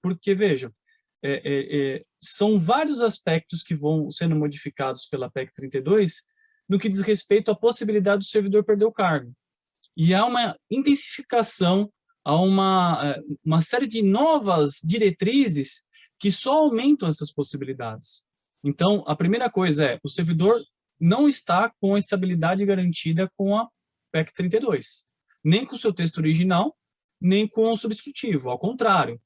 Porque, veja, são vários aspectos que vão sendo modificados pela PEC 32 no que diz respeito à possibilidade do servidor perder o cargo. E há uma intensificação, há uma série de novas diretrizes que só aumentam essas possibilidades. Então, a primeira coisa é, o servidor não está com a estabilidade garantida com a PEC 32, nem com o seu texto original, nem com o substitutivo, ao contrário,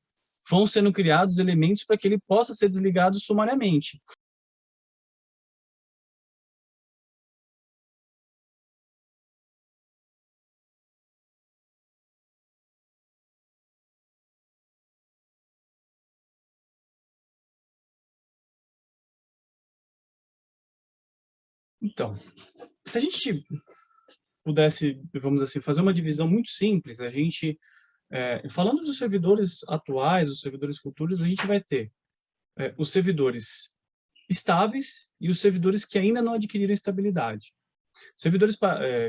vão sendo criados elementos para que ele possa ser desligado sumariamente. Então, se a gente pudesse, vamos assim, fazer uma divisão muito simples, a gente, falando dos servidores atuais, dos servidores futuros, a gente vai ter os servidores estáveis e os servidores que ainda não adquiriram estabilidade. Servidores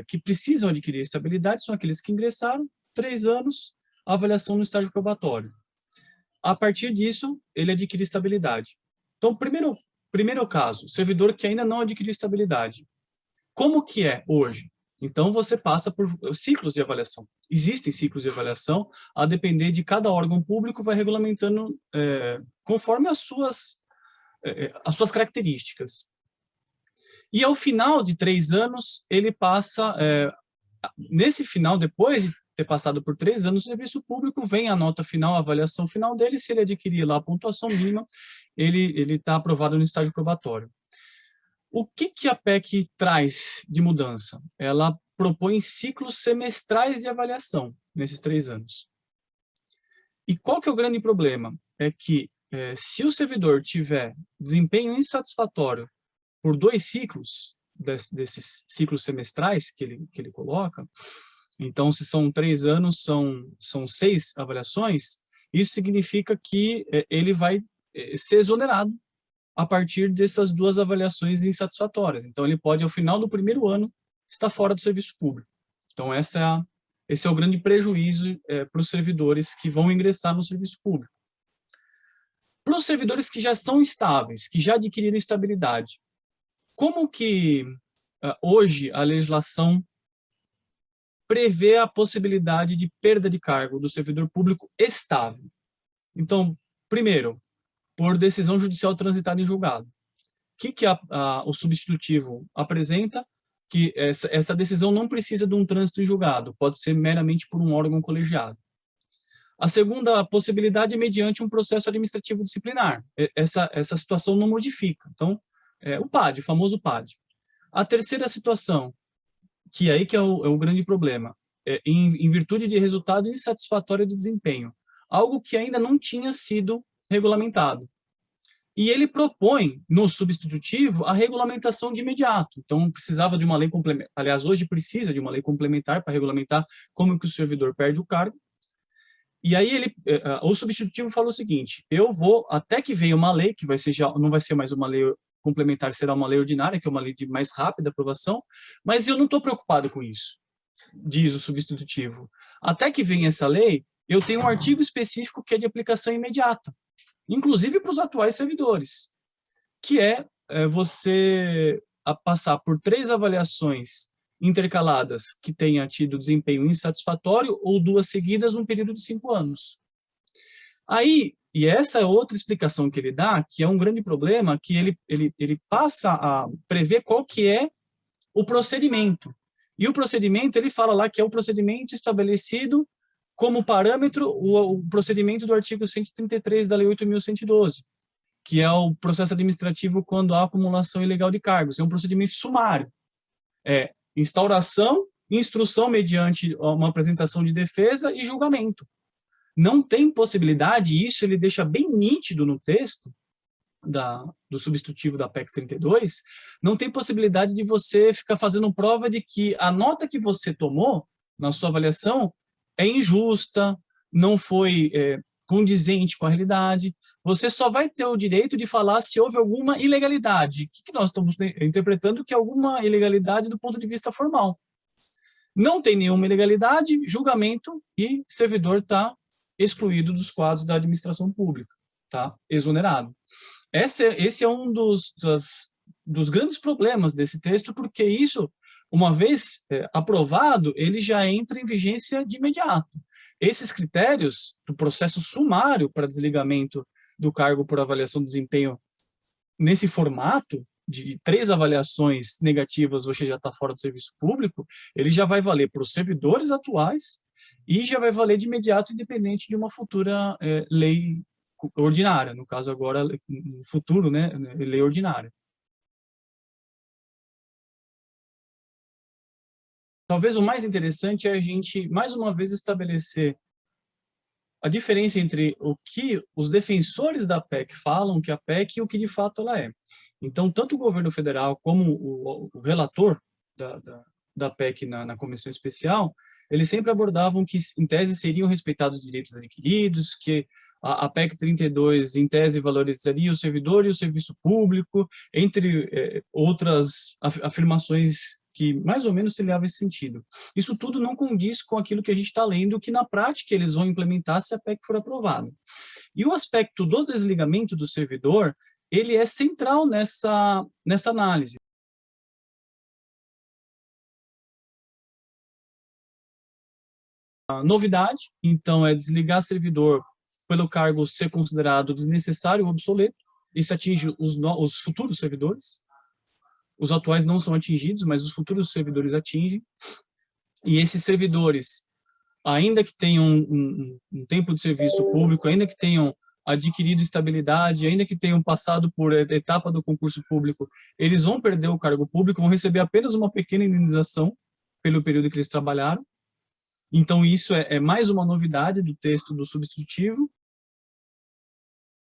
que precisam adquirir estabilidade são aqueles que ingressaram, 3 anos, avaliação no estágio probatório. A partir disso, ele adquire estabilidade. Então, primeiro caso, servidor que ainda não adquiriu estabilidade. Como que é hoje? Então, você passa por ciclos de avaliação. Existem ciclos de avaliação, a depender de cada órgão público, vai regulamentando conforme as suas características. E ao final de 3 anos, ele passa, nesse final, depois de ter passado por 3 anos no serviço público, vem a nota final, a avaliação final dele, se ele adquirir lá a pontuação mínima, ele está aprovado no estágio probatório. O que a PEC traz de mudança? Ela propõe ciclos semestrais de avaliação nesses 3 anos. E qual que é o grande problema? É que se o servidor tiver desempenho insatisfatório por 2 ciclos, desses ciclos semestrais que ele coloca, então, se são 3 anos, são 6 avaliações, isso significa que ele vai ser exonerado a partir dessas 2 avaliações insatisfatórias. Então, ele pode, ao final do primeiro ano, estar fora do serviço público. Então, esse é o grande prejuízo para os servidores que vão ingressar no serviço público. Para os servidores que já são estáveis, que já adquiriram estabilidade, como que hoje a legislação prevê a possibilidade de perda de cargo do servidor público estável? Então, primeiro, por decisão judicial transitada em julgado. O que o substitutivo apresenta? Que essa decisão não precisa de um trânsito em julgado, pode ser meramente por um órgão colegiado. A segunda possibilidade é mediante um processo administrativo disciplinar. Essa situação não modifica. Então, o PAD, o famoso PAD. A terceira situação, que aí que é o grande problema, em virtude de resultado insatisfatório de desempenho, algo que ainda não tinha sido regulamentado. E ele propõe, no substitutivo, a regulamentação de imediato. Então, precisava de uma lei complementar. Aliás, hoje precisa de uma lei complementar para regulamentar como que o servidor perde o cargo. E aí o substitutivo falou o seguinte: eu vou, até que venha uma lei, que não vai ser mais uma lei complementar, será uma lei ordinária, que é uma lei de mais rápida aprovação, mas eu não estou preocupado com isso, diz o substitutivo. Até que venha essa lei, eu tenho um artigo específico que é de aplicação imediata, inclusive para os atuais servidores, que você passar por 3 avaliações intercaladas que tenha tido desempenho insatisfatório ou 2 seguidas num período de 5 anos. Aí, e essa é outra explicação que ele dá, que é um grande problema, que ele passa a prever qual que é o procedimento. E o procedimento, ele fala lá que é o procedimento estabelecido como parâmetro o procedimento do artigo 133 da Lei 8.112, que é o processo administrativo quando há acumulação ilegal de cargos. É um procedimento sumário. Instauração, instrução mediante uma apresentação de defesa e julgamento. Não tem possibilidade, isso ele deixa bem nítido no texto do substitutivo da PEC 32, não tem possibilidade de você ficar fazendo prova de que a nota que você tomou na sua avaliação é injusta, não foi condizente com a realidade. Você só vai ter o direito de falar se houve alguma ilegalidade. O que nós estamos interpretando que é alguma ilegalidade do ponto de vista formal. Não tem nenhuma ilegalidade, julgamento e servidor está excluído dos quadros da administração pública, tá? Exonerado. Esse é um dos grandes problemas desse texto, porque isso, uma vez aprovado, ele já entra em vigência de imediato. Esses critérios do processo sumário para desligamento do cargo por avaliação de desempenho nesse formato, de 3 avaliações negativas, você já está fora do serviço público, ele já vai valer para os servidores atuais e já vai valer de imediato, independente de uma futura lei ordinária, no caso agora, no futuro, né, lei ordinária. Talvez o mais interessante é a gente, mais uma vez, estabelecer a diferença entre o que os defensores da PEC falam que a PEC e o que de fato ela é. Então, tanto o governo federal como o relator da PEC na comissão especial, eles sempre abordavam que, em tese, seriam respeitados os direitos adquiridos, que a PEC 32, em tese, valorizaria o servidor e o serviço público, entre outras afirmações que mais ou menos trilhavam esse sentido. Isso tudo não condiz com aquilo que a gente está lendo, que na prática eles vão implementar se a PEC for aprovada. E o aspecto do desligamento do servidor, ele é central nessa análise. A novidade, então, é desligar servidor pelo cargo ser considerado desnecessário ou obsoleto. Isso atinge os futuros servidores. Os atuais não são atingidos, mas os futuros servidores atingem. E esses servidores, ainda que tenham um tempo de serviço público, ainda que tenham adquirido estabilidade, ainda que tenham passado por etapa do concurso público, eles vão perder o cargo público, vão receber apenas uma pequena indenização pelo período que eles trabalharam. Então, isso é mais uma novidade do texto do substitutivo.